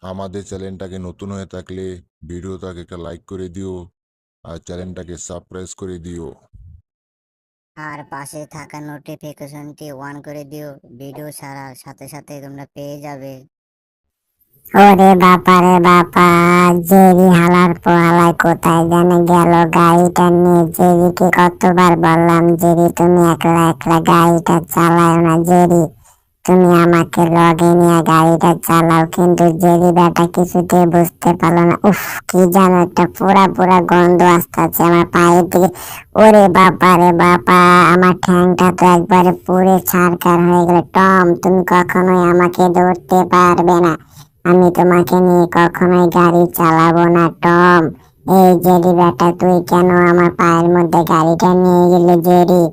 আমাদের চ্যানেলটাকে নতুন হয়ে থাকলে ভিডিওটাকে একটা লাইক করে দিও আর চ্যানেলটাকে সাবস্ক্রাইব করে দিও। আর পাশে থাকা নোটিফিকেশনটি অন করে দিও, ভিডিও ছাড়ার সাথে সাথে তোমরা পেয়ে যাবে। ওরে বাবা রে বাবা, জেরি হালার পোহালায় কোথায় জানে গেল গাড়িটা নিয়ে। জেরিকে কতবার বললাম, জেরি তুমি একলা একলা গাড়িটা চালাও না, জেরি তুমি আমাকে লগে নিয়ে গাড়িটা চালাও। কিন্তু জেরি বেটা কিছুতে বুঝতে পারলো না। উফ, কি জানো একটা পুরা পুরা গন্ধ আসতেছে আমার পায়ের দিকে। ওরে বাবা রে বাবা, আমার ঠ্যাংটা তো একবারে পুরে ছারখার হয়ে গেল। টম, তুমি কখনোই আমাকে ধরতে পারবে না, আমি তোমাকে নিয়ে কখনোই গাড়ি চালাবো না টম। এই জেরি বেটা, তুই কেন আমার পায়ের মধ্যে গাড়িটা নিয়ে গেলি জেরি?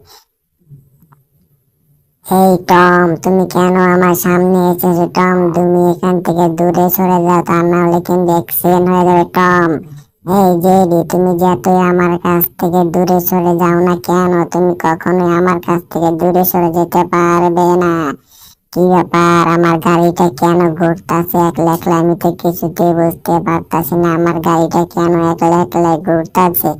এই টম, তুমি কেন আমার সামনে এসেছো? টম, তুমি এখান থেকে দূরে সরে যাও, তা না হলে কিন্তু অ্যাক্সিডেন্ট হয়ে যাবে টম। এই জেরি, তুমি যতই আমার কাছ থেকে দূরে সরে যাও না কেন, তুমি কখনোই আমার কাছ থেকে দূরে সরে যেতে পারবে না। কি ব্যাপার, আমার গাড়িটা কেন ঘুরতাছে একলা একলা? আমি তো কিছুতেই বুঝতে পারতাছি না আমার গাড়িটা কেন একলা একলা ঘুরতাছে।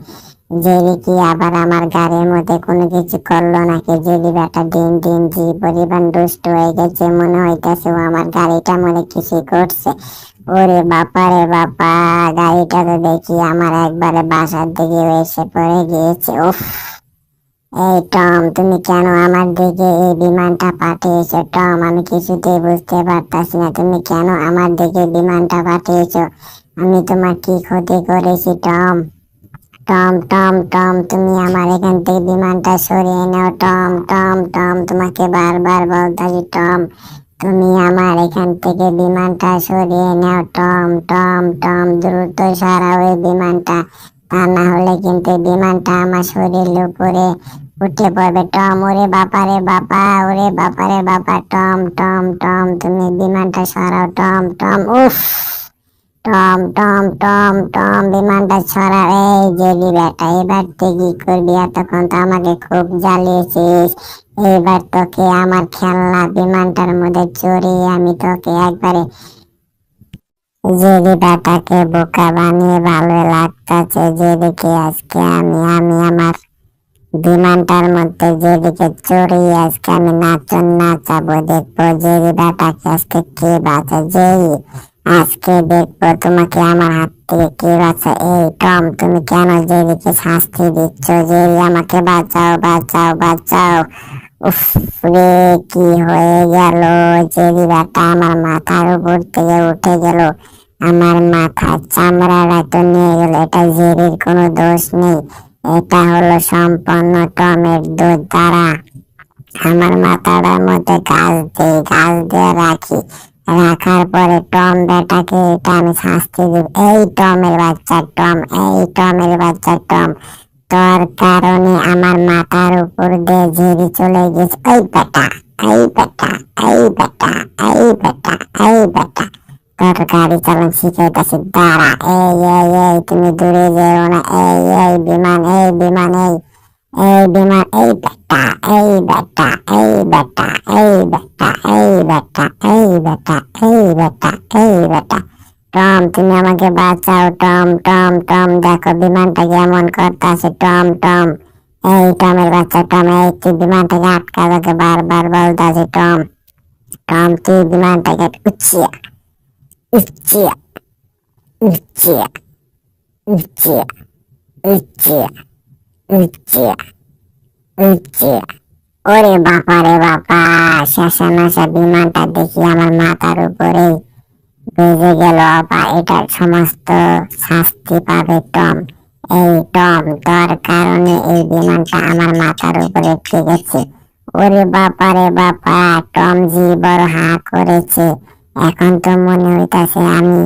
জেরি কি আবার আমার গাড়ির মধ্যে কোনো কিছু করলো নাকি? জেরি বেটা দিন দিন যে পরিমাণ দুষ্ট হয়ে গেছে, মনে হইতাছে ও আমার গাড়িটা মনে কিছু করছে। ওরে বাবা রে বাবা, গাড়িটা তো দেখি আমার একবারে বাসার দিকে এসে পড়ে গিয়েছে। উফ, এই টম, তুমি কেন আমার দিকে এই বিমানটা পাঠিয়েছো? টম, আমি কিছুতেই বুঝতে পারতাছি না তুমি কেন আমার দিকে বিমানটা পাঠিয়েছো। আমি তোমার কি ক্ষতি করেছি টম? টম টম টম, তুমি আমার এখান থেকে বিমানটা সরিয়ে নাও টম। টম টম, তোমাকে বারবার বলতেছি টম, তুমি আমার এখান থেকে বিমানটা সরিয়ে নাও টম। টম টম, দ্রুত সরাও এই বিমানটা, তা না হলে কিন্তু বিমানটা আমার শরীরের উপরে উঠে পড়বে টম। ওরে বাবা রে বাবা, ওরে বাবা রে বাবা, টম টম টম, তুমি বিমানটা সরাও টম। টম, উফ, টম টম টম টম, বিমানটা ছড়া। এই জেলি বেটা, এবার তুই কি করবি? এতক্ষণ তো আমাকে খুব জ্বালিয়েছিস, এবার তোকে আমার খেলনা বিমানটার মধ্যে চড়িয়ে আমি তোকে একবারে। জেলি বেটাকে বোকা বানিয়ে ভালো লাগতেছে। জেলিকে আজকে আমি আমার বিমানটার মধ্যে জেরিকে চড়িয়ে আজকে আমি নাচন নাচাবো, দেখবো জেরি বেটাকে আজকে কে বাঁচে। জেরি, আজকে দেখবো তোমাকে আমার হাত থেকে কে বাঁচে। এই টম, তুমি কেন জেরিকে শাস্তি দিচ্ছ? জেরি, আমাকে বাঁচাও বাঁচাও বাঁচাও। উফ রে, কি হয়ে গেল? জেরি বেটা আমার মাথার উপর থেকে উঠে গেল, আমার মাথার চামড়াটা তো নিয়ে গেল। এটা জেরির কোনো দোষ নেই, এটা হলো সম্পূর্ণ টমের দুধ দ্বারা। আমার মাথাটার মধ্যে গাছ দিয়ে রাখি, রাখার পরে টম বেটাকে এটা আমি শাস্তি দিব। এই টমের বাচ্চা টম, এই টমের বাচ্চা টম, তোর কারণে আমার মাথার উপর দিয়ে ঝেড়ে চলে গেছে। এই বেটা, এই বেটা, এই বেটা, এই বেটা, এই বেটা, তোর গাড়ি চালান শিখাইতেছি, দাঁড়া। এই এই এই, তুমি দূরে যেও না। এই এই বিমান, এই বিমান, এই বিমান, এই বেটা, এই বেটা, এই বেটা, এই বেটা, এই বেটা, এই বেটা, এই বেটা, এই বেটা। টম, তুমি আমাকে বাঁচাও টম। টম টম, দেখো বিমানটা কেমন করতেছে টম। টম, এই টমের বাচ্চা টম, এই তুই বিমানটাকে আটকা, তোকে বারবার বলতেছি টম। টম, তুই বিমানটাকে উচ্ছিয়া উচ্ছিয়া উচ্ছিয়া উচ্ছিয়া উচ্ছিয়া উচ্ছিয়া উচ্ছিয়া। ওরে বাবা রে বাবা, শেষা মেশা বিমানটা দেখি আমার মাথার উপরে বেজে গেল। বা এটার সমস্ত শাস্তি পাবে টম। এই টম, তোর কারণে এই বিমানটা আমার মাথার উপরে উঠে গেছে। ওরে বাবা রে বাবা, টম জি বড় হা করেছে। এখন তো মনে হইতাছে আমি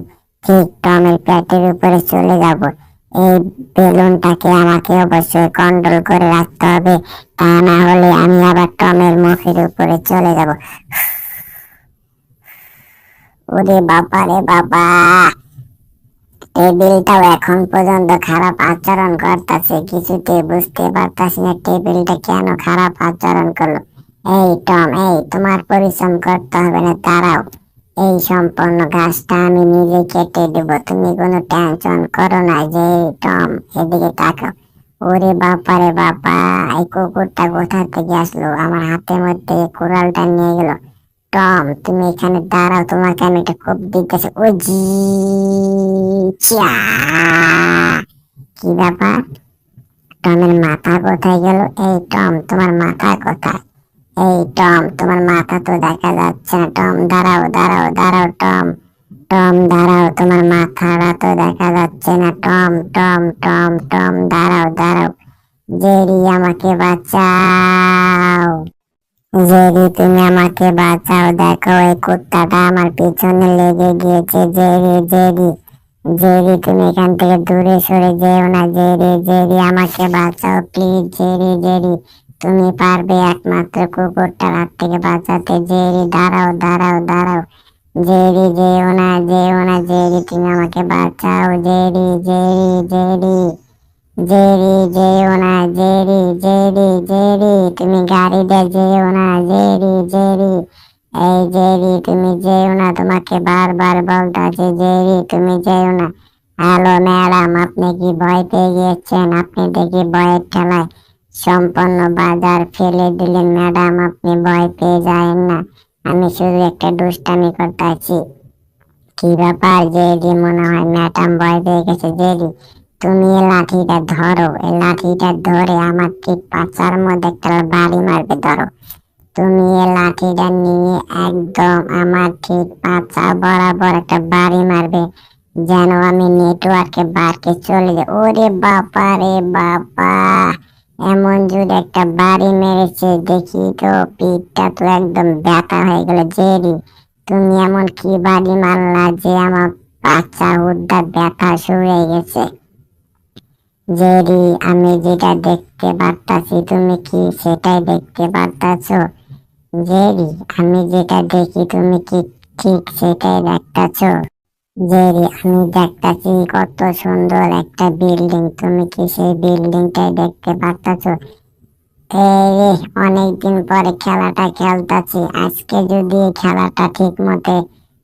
ঠিক টমের পেটের উপরে চলে যাব। এই বেলুনটাকে আমাকে অবশ্যই কন্ট্রোল করে রাখতে হবে, তা না হলে আমি আবার টমের মুখের উপরে চলে যাব। ওরে বাবা রে বাবা, টেবিলটাও এখন পর্যন্ত খারাপ আচরণ করতেছে, কিছুতে বুঝতে পারতাছি না টেবিলটা কেন খারাপ আচরণ করলো। এই টম, এই তোমার পরিশ্রম করতে হবে না, দাঁড়াও। এই সম্পূর্ণ গাছটা আমি নিজে কেটে দেব, তুমি কোনো টেনশন করো না। যে টম, এদিকে তাকাও। ওরে বাবা রে বাবা, এই কুকুরটা কোথা থেকে আসলো, আমার হাতের মধ্যে কুড়ালটা নিয়ে গেল। টম, তুমি এখানে দাঁড়াও, তোমাকে আমি একটা কোপ দিতেছি। ও জি, চিয়া। কি ব্যাপার, টমের মাথা কোথায় গেল? এই টম, তোমার মাথা কোথায়? এই টম, তোমার মাথা তো দেখা যাচ্ছে না। টম দাঁড়াও, দাঁড়াও, দাঁড়াও। টম, টম দাঁড়াও, তোমার মাথাটা তো দেখা যাচ্ছে না। টম, টম, টম, টম দাঁড়াও, দাঁড়াও। জেরি, আমাকে বাঁচাও। জেরি, তুমি আমাকে বাঁচাও। দেখো, এই কুত্তাটা আমার পিছনে লেগে গিয়েছে। জেরি, জেরি, জেরি, তুমি এখান থেকে দূরে সরে যেও না। জেরি, জেরি, আমাকে বাঁচাও প্লিজ। জেরি, জেরি, তুমি পারবে একমাত্র কুকুরটার হাত থেকে বাঁচাতে। জেরি, দাঁড়াও, দাঁড়াও, দাঁড়াও। জেরি, যেও না, যেও না। জেরি, তুমি আমাকে বাঁচাও। জেরি, জেরি, জেরি, জেরি, যেও না। জেরি, জেরি, জেরি, তুমি গাড়িতে যেও না। জেরি, জেরি, এই জেরি, তুমি যেও না, তোমাকে বারবার বলতেছি। জেরি, তুমি যেও না। হ্যালো ম্যাডাম, আপনি কি ভয় পেয়ে গিয়েছেন? আপনি দেখি ভয়ের ঠেলায় সম্পূর্ণ বাজার ফেলে দিলেন। ম্যাডাম, আপনি ভয় পেয়ে যায়েন না, আমি শুধু একটা দুষ্টামি করতেছি। কি ব্যাপার জেরি, মনে হয় ম্যাডাম ভয় পেয়ে গেছে। জেরি, তুমি এই লাঠিটা ধরো, এই লাঠিটা ধরে আমার ঠিক পাছার মধ্যে একটা বাড়ি মারবে। ধরো, তুমি এই লাঠিটা নিয়ে একদম আমার ঠিক পাছা বরাবর একটা বাড়ি মারবে, যেন আমি নেটওয়ার্কে বারকে চলে যাই। ওরে বাবা রে বাবা, এমন যদি একটা বাড়ি মেরেছে, দেখি তো পিঠটা তো একদম ব্যথা হয়ে গেল। জেরি, তুমি এমন কি বাড়ি মারলা যে আমার বাচ্চা হুড্ডা ব্যথা শুরু হয়ে গেছে? জেরি, আমি যেটা দেখতে পারতাছি তুমি কি সেটাই দেখতে পারতাছো? জেরি, আমি যেটা দেখি তুমি কি ঠিক সেটাই দেখতাছো? জেরি, আমি দেখতাছি কত সুন্দর একটা বিল্ডিং, তুমি কি সেই বিল্ডিংটাই দেখতে পারতাছো? এই অনেকদিন পরে খেলাটা খেলতাছি, আজকে যদি এই খেলাটা ঠিক মতে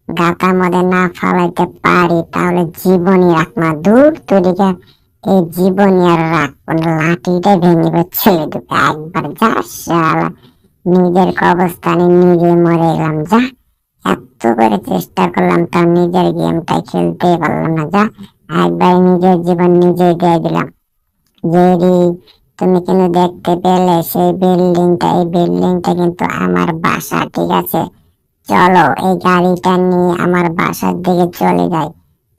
গাতার মধ্যে না ফালাইতে পারি তাহলে জীবনই রাখমা। দূর তুরিকা, এই জীবনই আর রাখবো না, লাঠিটা ভেঙে ছেড়ে দেবে একবার। যা শালা, নিজের অবস্থানে নিজে মরে গেলাম। যা, এত করে চেষ্টা করলাম তাও নিজের গেমটাই খেলতেই পারলাম না। যা, একবার নিজের জীবন নিজেই দিয়ে দিলাম। জেরি, তুমি কিন্তু দেখতে পেলে সেই বিল্ডিংটা? এই বিল্ডিংটা কিন্তু আমার বাসা, ঠিক আছে? চলো, এই গাড়িটা নিয়ে আমার বাসার দিকে চলে যাই।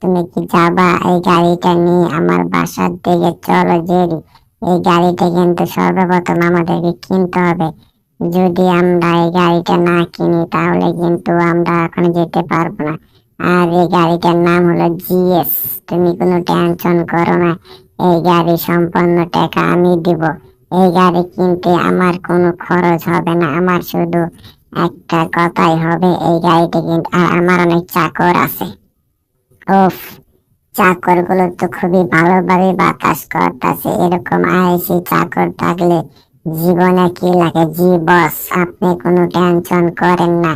তুমি কি যাবা? এই গাড়িটা নিয়ে আমার বাসার দিকে চলো। জেরি, এই গাড়িটা কিন্তু সর্বপ্রথম আমাদেরকে কিনতে হবে। যদি আমরা এই গাড়িটা না কিনি তাহলে কিন্তু আমরা এখন যেতে পারবো না। আর এই গাড়িটার নাম হলো জিএস। তুমি কোনো টেনশন করো না, এই গাড়ি সম্পূর্ণ টাকা আমি দিব। এই গাড়ি কিনতে আমার কোনো খরচ হবে না, আমার শুধু একটা কথাই হবে, এই গাড়িটা কিন্তু। আর আমার অনেক চাকর আছে। ওফ, চাকর গুলো তো খুবই ভালোভাবে বাতাস করতেছে। এরকম আয়েসি চাকর থাকলে জীবনে কি লাগে। জি বস, আপনি কোনো টেনশন করেন না,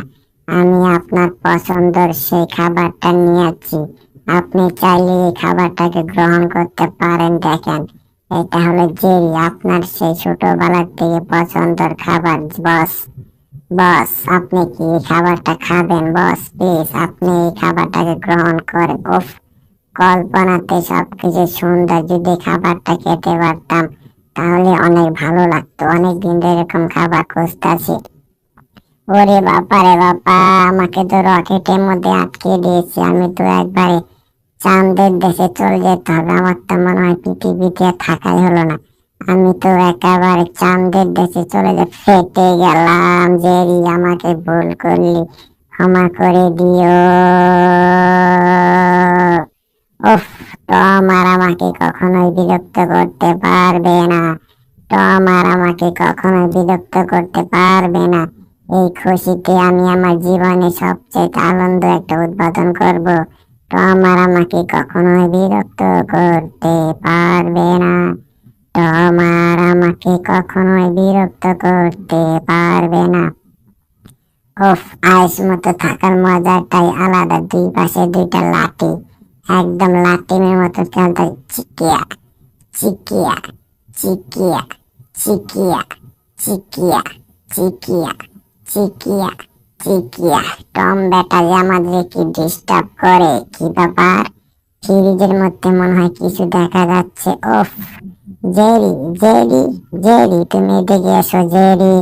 আমি আপনার পছন্দের সেই খাবারটা নিয়ে আসছি। আপনি চাইলে এই খাবারটাকে গ্রহণ করতে পারেন। দেখেন, এটা হলো জেরি, আপনার সেই ছোটবেলার থেকে পছন্দের খাবার। বস, বস, আপনি কি এই খাবারটা খাবেন? বস প্লিজ, আপনি এই খাবারটাকে গ্রহণ করেন। উফ, কল্পনাতে সবকিছু সুন্দর, যদি খাবারটা খেতে পারতাম তাহলে অনেক ভালো লাগতো। অনেকদিন ধরে এরকম খাবার খুঁজতেছি। ওরে বাবা রে বাবা, আমাকে তো রকেটের মধ্যে আটকে দিয়েছে। আমি তো একবারে চাঁদের দেশে চলে যেতে হবে। আমার তো মনে হয় পৃথিবীতে আর থাকাই হলো না, আমি তো একেবারে চাঁদের দেশে চলে যে ফেটে গেলাম। জেরি, আমাকে ভুল করলি, ক্ষমা করে দিও। উফ, টম আর আমাকে কখনোই বিরক্ত করতে পারবে না। টম আর আমাকে কখনোই বিরক্ত করতে পারবে না। এই খুশিতে আমি আমার জীবনে সবচেয়ে আনন্দ একটা উদ্বোধন করব। টম আর আমাকে কখনোই বিরক্ত করতে পারবে না। টম আর আমাকে কখনোই বিরক্ত করতে পারবে না। উফ, আইস মতো থাকার মজাটাই আলাদা। দুই পাশে দুইটা লাঠি, একদম লাটিমের মতো খেলতে, চিকিয়া চিকিয়া চিকিয়া চিকিয়া চিকিয়া চিকিয়া চিকিয়া চিকিয়া। টম বেটা যে আমাদের কি ডিস্টার্ব করে, কি ব্যাপার? ফ্রিজের মধ্যে মনে হয় কিছু দেখা যাচ্ছে। ওফ, জেরি জেরি জেরি, তুমি এদিকে এসো জেরি।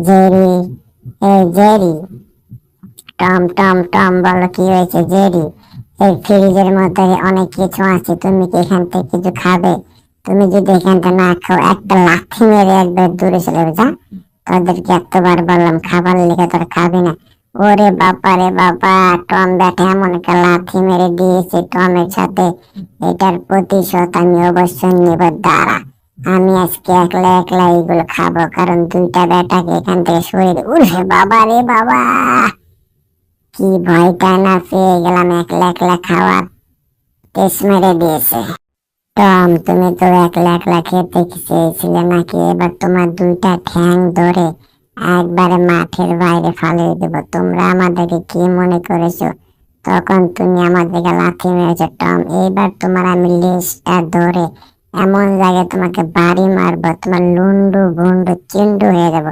জেরি, এই জেরি। টম টম টম, বলো কি হয়েছে জেরি? এই ফ্রিজের মধ্যে অনেক কিছু আছে, তুমি কি এখান থেকে কিছু খাবে? তুমি যদি এখান থেকে না খাও, একটা লাথি মেরে একবার দূরে চলে যাবে। যা, তোদেরকে এতবার বললাম খাবার লেগে তোর খাবি না। ওরে বাবা রে বাবা, টম ব্যাটা এমন একটা লাথি মেরে দিয়েছে টমের সাথে। এটার প্রতিশোধ আমি অবশ্যই নেব। দাঁড়া, আমি আজকে একলা একলা এগুলো খাবো, কারণ দুইটা ব্যাটাকে এখান থেকে সরিয়ে দেব। উরে বাবা রে বাবা, কি ভয়টা না পেয়ে গেলাম একলা একলা খাওয়ার। টেস্ট মেরে দিয়েছে। টম, তুমি তো একলা একলা খেতে চেয়েছিলে নাকি? এবার তোমার দুইটা ঠ্যাং ধরে একবারে মাঠের বাইরে ফালিয়ে দেবো। তোমরা আমাদেরকে কি মনে করেছো? তখন তুমি আমাদেরকে লাথি মেরেছো টম। এইবার তোমার আমি লেজটা ধরে এমন জায়গায় তোমাকে বাড়ি মারবো, তোমার লুন্ডু ভুন্ডু চিন্ডু হয়ে যাবো।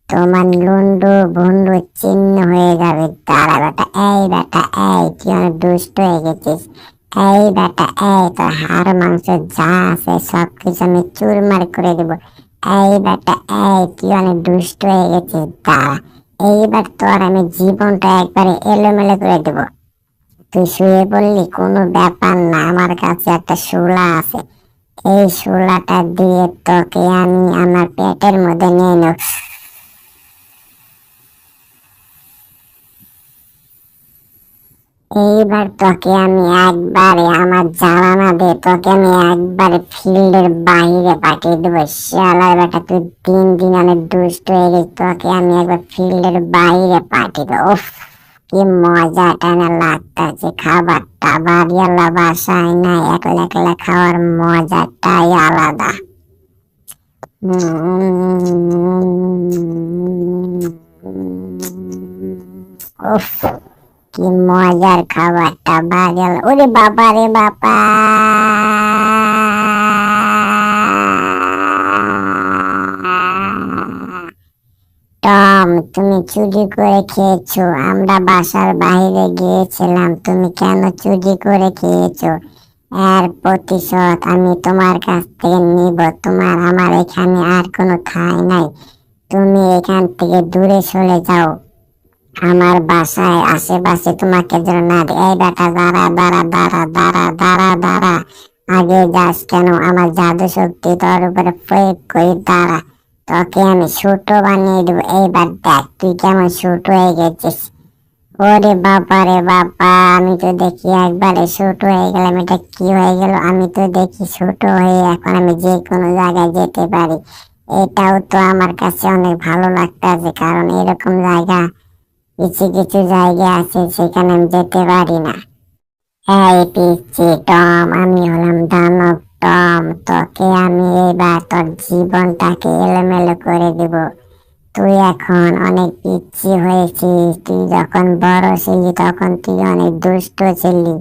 তোমার লুন্ডু ভুন্ডু চিহ্ন হয়ে যাবে। দাঁড়া বেটা, এই বেটা এই, তুই অনেক দুষ্ট হয়ে গেছিস। এই বেটা এই, তোর হাড় মাংস যা আছে সবকিছু আমি চুরমার করে দেবো। এই বেটা এই, তুই অনেক দুষ্ট হয়ে গেছিস। দাঁড়া, এইবার তোর আমি জীবনটা একবারে এলোমেলো করে দেবো। তুই শুয়ে পড়লি, কোনো ব্যাপার না, আমার কাছে একটা শূলা আছে। এই শূলাটা দিয়ে তোকে আমি আমার পেটের মধ্যে নিয়ে নেব। এইবার তোকে আমি একবারে আমার জ্বালানা দিয়ে তোকে আমি একবারে ফিল্ডের বাইরে পাঠিয়ে দেবো। শালার বেটা, তুই দিন দিন অনেক দুষ্ট হয়ে গেছিস, তোকে আমি একবার ফিল্ডের বাইরে পাঠিয়ে দেবো। উফ, কি মজাটা না লাগতেছে। খাবারটা বাড়িওয়ালা বাসায় না, একলা একলা খাওয়ার মজাটাই আলাদা। উফ, কি মজার খাবারটা বাড়িওয়ালা। ওরে বাবা রে বাবা, টম তুমি চুরি করে খেয়েছো। আমরা বাসার বাইরে গিয়েছিলাম, তুমি কেন চুরি করে খেয়েছো? এর প্রতিশোধ আমি তোমার কাছ থেকে নিব। তোমার আমার এখানে আর কোনো ঠাঁই নাই। তুমি এখান থেকে দূরে সরে যাও, আমার বাসায় আশেপাশে তোমাকে যেন না দেখি। এই বেটা, দাঁড়া দাঁড়া দাঁড়া দাঁড়া দাঁড়া দাঁড়া, আগে যাস কেন? আমার জাদু শক্তি তোর উপরে প্রয়োগ করি। দাঁড়া, তোকে আমি ছোট বানিয়ে দেবো। এইবার দেখ তুই কেমন ছোট হয়ে গেছিস। ওরে বাবা রে বাবা, আমি তো দেখি একবারে ছোট হয়ে গেলাম। এটা কি হয়ে গেল? আমি তো দেখি ছোট হয়ে এখন আমি যে কোনো জায়গায় যেতে পারি। এটাও তো আমার কাছে অনেক ভালো লাগতেছে, কারণ এরকম জায়গা কিছু কিছু জায়গা আছে সেখানে আমি যেতে পারি না। এই পিচ্ছি টম, আমি হলাম দানব টম। তোকে আমি এবার তোর জীবনটাকে এলোমেলো করে দেব। তুই এখন অনেক পিচ্ছি হয়েছিস। তুই যখন বড় ছিলি তখন তুই অনেক দুষ্ট ছিলি।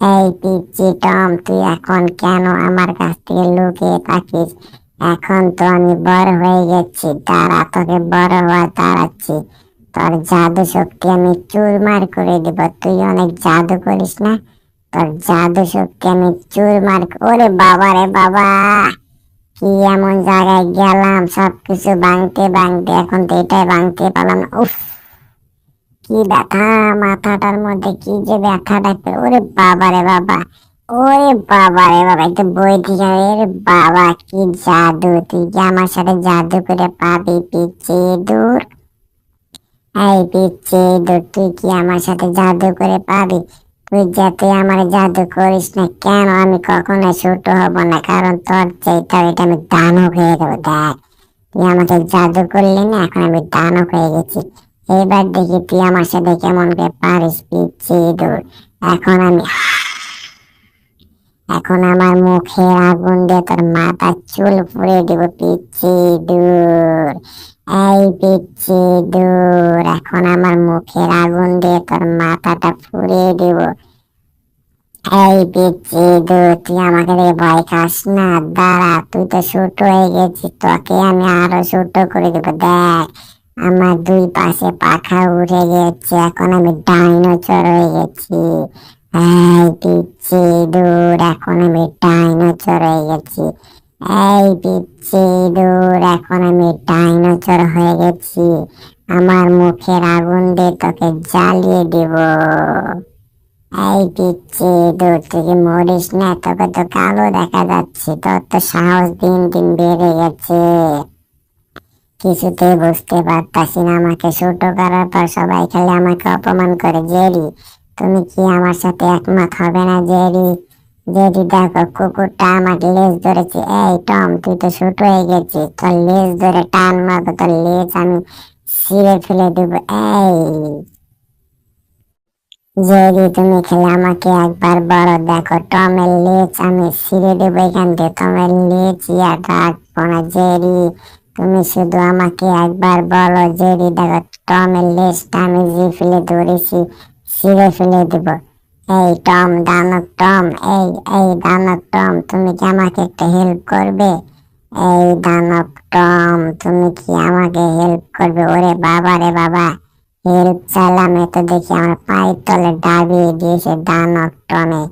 এই পিচ্ছি টম, তুই এখন কেন আমার কাছ থেকে লুকিয়ে থাকিস? এখন তো আমি বড় হয়ে গেছি। দাঁড়া, তোকে বড় হওয়া দাঁড়াচ্ছি। তোর জাদু শক্তি আমি চুরমার করে দেব। তুই অনেক জাদু করিস না, তোর জাদু শক্তি আমি চুরমার। ওরে বাবা রে বাবা, কি এমন জায়গায় গেলাম, সবকিছু ভাঙতে ভাঙতে এখন তো এটাই ভাঙতে পারলাম না। উফ, কি ব্যথা মাথাটার মধ্যে, কি যে ব্যথাটা। ওরে বাবা রে বাবা, ওরে বাবা রে বাবা, একটু বই দিকে। রে বাবা, কি জাদু! তুই কি আমার সাথে জাদু করে পাবি পিচ্ছি দূর? এই পিচ্ছি দূর, তুই কি আমার সাথে জাদু করে পাবি? তুই যাতে আমার জাদু করিস না কেন, আমি কখনো ছোট হব না, কারণ তোর চাইতে এটা আমি দানব হয়ে যাবো। দেখ, তুই আমাকে জাদু করলি না, এখন আমি দানব হয়ে গেছি। এবার দেখি তুই আমার সাথে কেমন করে পারিস পিচ্ছি দূর। এখন আমি এখন আমার মুখে আগুন দিয়ে তোর মাথা চুল পুড়ে দিব পিচ্ছি দূর। এই পিচ্ছি দূর, এখন আমার মুখের আগুন দিয়ে তোর মাথাটা পুড়িয়ে দিব। এই পিচ্ছি দূর, তুই আমাকে দেখে ভয় খাস না? দাঁড়া, তুই তো ছোট হয়ে গেছিস, তোকে আমি আরো ছোট করে দিব। দেখ, আমার দুই পাশে পাখা উঠে গেছে, এখন আমি ডাইনোসর হয়ে গেছি। এই পিচ্ছি দূর, এখন আমি ডাইনোসর হয়ে গেছি। এই পিচ্ছি দূর, এখন আমি ডাইনোসর হয়ে গেছি। আমার মুখের আগুন দিয়ে তোকে জ্বালিয়ে দিব। এই পিচ্ছি দূর, তুই কি মরিস না? তোকে তো কালো দেখা যাচ্ছে, তোর তো সাহস দিন দিন বেড়ে গেছে। কিছুতেই বুঝতে পারতাছি না, আমাকে ছোট করার পর সবাই খালি আমাকে অপমান করে। জেরি, তুমি কি আমার সাথে একমত হবে না? জেরি, জেরি দেখো, কুকুরটা আমার লেজ ধরেছে। এই টম, তুই তো ছোট হয়ে গেছিস, তোর লেজ ধরে টান মারবো, তোর লেজ আমি ছিঁড়ে ফেলে দেবো। এই জেরি, তুমি খেলে আমাকে একবার বড় দেখো, টমের লেজ আমি ছিঁড়ে দেবো এখান থেকে, টমের লেজ আর রাখবো না। জেরি, তুমি শুধু আমাকে একবার বলো। জেরি দেখো, টমের লেজটা আমি যে ফেলে ধরেছি, ছিঁড়ে ফেলে দেব। এই টম, দানব টম, এই দানব টম, তুমি কি আমাকে একটা হেল্প করবে? এই দানব টম, তুমি কি আমাকে হেল্প করবে? ওরে বাবা রে বাবা, হেল্প চাইলাম, এ তো দেখি আমার পায়ের তলে দাবিয়ে দিয়েছে দানব টমে।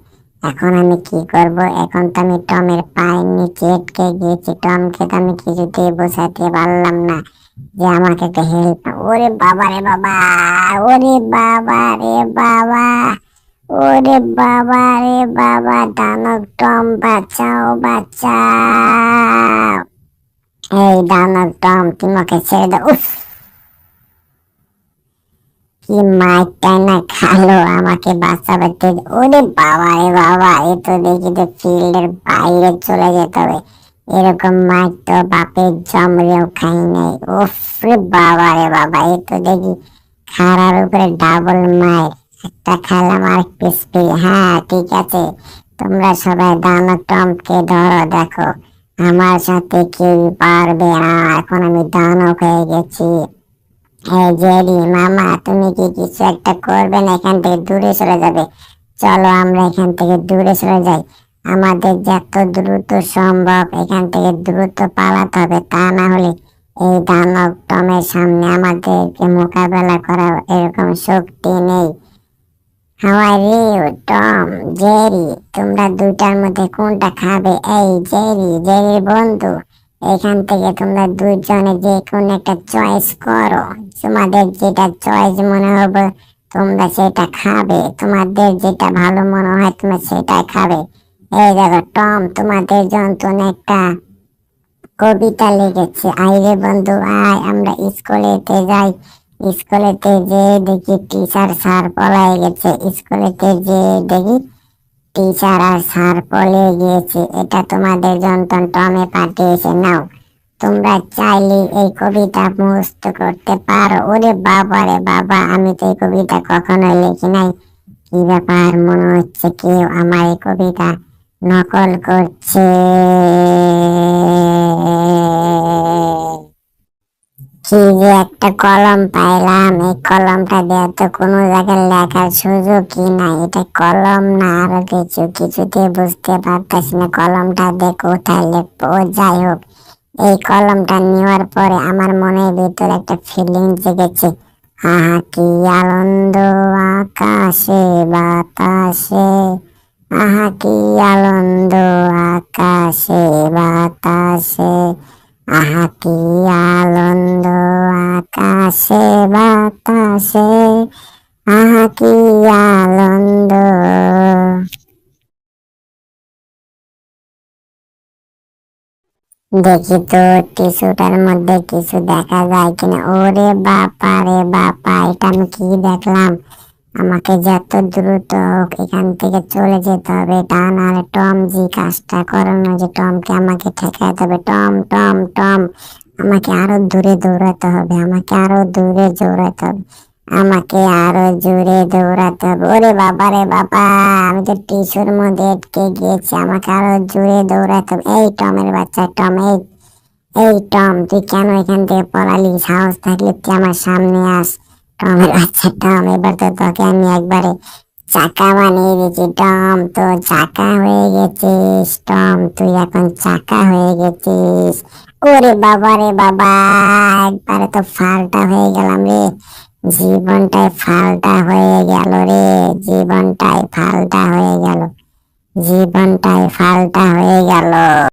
এখন আমি কি করব? এখন তো আমি টমের পায়ের নিচে আটকে গিয়েছি। টমকে তো আমি কিছুতেই বোঝাতে পারলাম না যে আমাকে একটা হেল্প। ওরে বাবা রে বাবা, ওরে বাবা রে বাবা, ওরে বাবা রে বাবা, দানব টম বাঁচাও, বাঁচাও। এই দানব টম, তুমি আমাকে ছেড়ে দাও। উফ, কি মাইরটা না খালো, আমাকে বাঁচাবে। ওরে বাবা রে বাবা, এ তো দেখি যে ফিল্ডের বাইরে চলে যেতে হবে। এরকম মাইর তো বাপের জমরেও খাই নাই। উফ রে বাবা রে বাবা, এ তো দেখি খাড়ার উপরে ডাবল মাইর। একটা খেলাম আর পিসপি। হ্যাঁ ঠিক আছে, তোমরা সবাই দানব টমকে ধরো। দেখো, আমার সাথে কেউ পারবে না, এখন আমি দানব হয়ে গেছি। এই জেরি মামা, তুমি কি কিছু একটা করবে না? এখান থেকে দূরে সরে যাবে। চলো আমরা এখান থেকে দূরে সরে যাই। আমাদের যত দ্রুত সম্ভব এখান থেকে দ্রুত পালাতে হবে, তা না হলে এই দানব টমের সামনে আমাদেরকে মোকাবেলা করার এরকম শক্তি নেই। How are you Tom, Jerry, তোমরা দুইটার মধ্যে কোনটা খাবে? এই জেরি, জেরির বন্ধু, এখান থেকে তোমরা দুইজনে যে কোনো একটা চয়েস করো। তোমাদের যেটা চয়েস মনে হবে তোমরা সেটা খাবে। তোমাদের যেটা ভালো মনে হয় তোমরা সেটাই খাবে। এই দেখো টম, তোমাদের জন্য একটা কবিতা লিখেছে। আইরে বন্ধু আয়, আমরা স্কুলেতে যাই। স্কুলেতে যে দেখি টিচার স্যার পলাই গেছে। স্কুলেতে যে দেখি টিচার আর স্যার পলে গিয়েছে। এটা তোমাদের জন্য টমে পাঠিয়েছে, নাও। তোমরা চাইলে এই কবিতা মুখস্থ করতে পারো। ওরে বাবা রে বাবা, আমি তো এই কবিতা কখনো লিখি নাই। কি ব্যাপার, মনে হচ্ছে কেউ আমার এই কবিতা নকল করছে। কি যে একটা কলম পাইলাম, এই কলমটা দিয়ে তো কোনো জায়গায় লেখার সুযোগই নাই। এটা কলম না আরো কিছু, কিছুতে বুঝতে পারতেছি না কলমটা দিয়ে কোথায় লিখবো। ও যাই হোক, এই কলমটা নেওয়ার পরে আমার মনের ভিতরে একটা ফিলিং জেগেছে। আহা কি আনন্দ আকাশে বাতাসে, আহা কি আনন্দ আকাশে বাতাসে, আহা কি আনন্দ আকাশে বাতাসে, আহা কি আনন্দ। দেখি তো টিস্যুটার মধ্যে কিছু দেখা যায় কিনা। ওরে বাপা রে বাপা, এটা আমি কি দেখলাম? আমাকে যত দ্রুত হোক এখান থেকে চলে যেতে হবে, তা নাহলে টম জি কাজটা করোনা, যে টমকে আমাকে ঠেকাতে হবে। টম টম টম, আমাকে আরো দূরে দৌড়াতে হবে, আমাকে আরো দূরে দৌড়াতে হবে, আমাকে আরো জোরে দৌড়াতে হবে। ওরে বাবা রে বাবা, আমি তো টিস্যুর মধ্যে আটকে গিয়েছি, আমাকে আরো জোরে দৌড়াতে হবে। এই টমের বাচ্চা টম, এই এই টম, তুই কেন এখান থেকে পলালি? সাহস থাকলে তুই আমার সামনে আস। টমের বাচ্চা টম, এবার তো তোকে আমি একবারে চাকা বানিয়ে দিচ্ছি। টম, তো চাকা হয়ে গেছিস। টম, তুই এখন চাকা হয়ে গেছিস। ওরে বাবা রে বাবা, একবারে তো ফালটা হয়ে গেলাম রে। জীবনটাই ফালটা হয়ে গেল রে। জীবনটাই ফালটা হয়ে গেল। জীবনটাই ফালটা হয়ে গেল।